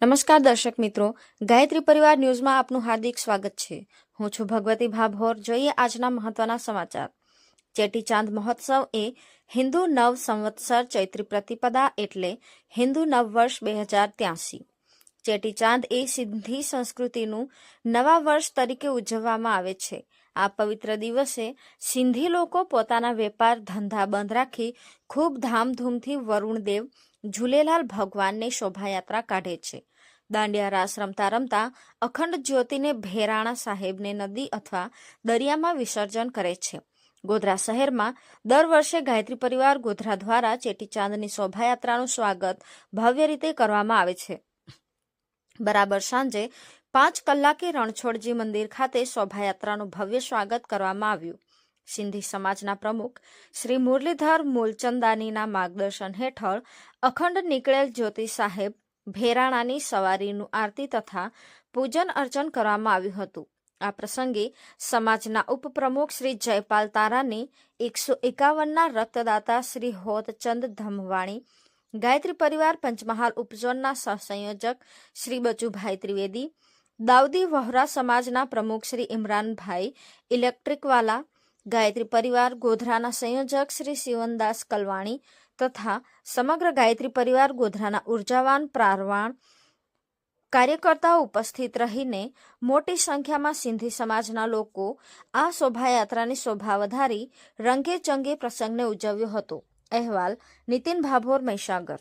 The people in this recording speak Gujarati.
નમસ્કાર દર્શક મિત્રો, ગાયત્રી પરિવાર ન્યૂઝમાં આપનું હાર્દિક સ્વાગત છે। હું છું ભગવતી ભાભોર। જોઈએ આજના મહત્વના સમાચાર। ચેટીચાંદ મહોત્સવ એ હિન્દુ નવ સંવત્સર ચૈત્રી પ્રતિપદા એટલે હિન્દુ નવ વર્ષ 2083। ચેટીચાંદ એ સિંધી સંસ્કૃતિનું નવા વર્ષ તરીકે ઉજવવામાં આવે છે। આ પવિત્ર દિવસે સિંધી લોકો પોતાના વેપાર ધંધા બંધ રાખી ખૂબ ધામધૂમથી વરુણદેવ ઝૂલેલાલ ભગવાનની શોભાયાત્રા કાઢે છે। દાંડિયા રાસ રમતા રમતા અખંડ જ્યોતિને ભેરાણા સાહેબને નદી અથવા દરિયામાં વિસર્જન કરે છે। ગોધરા શહેરમાં દર વર્ષે ગાયત્રી પરિવાર ગોધરા દ્વારા ચેટીચાંદની શોભાયાત્રાનું સ્વાગત ભવ્ય રીતે કરવામાં આવે છે। બરાબર સાંજે 5 કલાકે રણછોડજી મંદિર ખાતે શોભાયાત્રાનું ભવ્ય સ્વાગત કરવામાં આવ્યું। સિંધી સમાજના પ્રમુખ શ્રી મુરલીધર મૂલચંદાનીના માર્ગદર્શન હેઠળ અખંડ નીકળેલ જ્યોતિ સાહેબ ભેરાણાની સવારીનું આરતી તથા પૂજન અર્ચન કરવામાં આવ્યું હતું। આ પ્રસંગે સમાજના ઉપપ્રમુખ શ્રી જયપાલ તારાની 151ના રક્તદાતા શ્રી હોતચંદ ધમવાણી, ગાયત્રી પરિવાર પંચમહાલ ઉપઝોનના સહસંયોજક શ્રી બચુભાઈ ત્રિવેદી, દાઉદી વહોરા સમાજના પ્રમુખ શ્રી ઇમરાનભાઈ ઇલેક્ટ્રિકવાલા, ગાયત્રી પરિવાર ગોધરાના સંયોજક શ્રી શિવનદાસ કલવાણી તથા સમગ્ર ગાયત્રી પરિવાર ગોધરાના ઉર્જાવાન પ્રારવાણ કાર્યકર્તાઓ ઉપસ્થિત રહીને મોટી સંખ્યામાં સિંધી સમાજના લોકો આ શોભાયાત્રાની શોભા વધારી રંગે ચંગે પ્રસંગને ઉજવ્યો હતો। અહેવાલ નીતિન ભાભોર, મહીસાગર।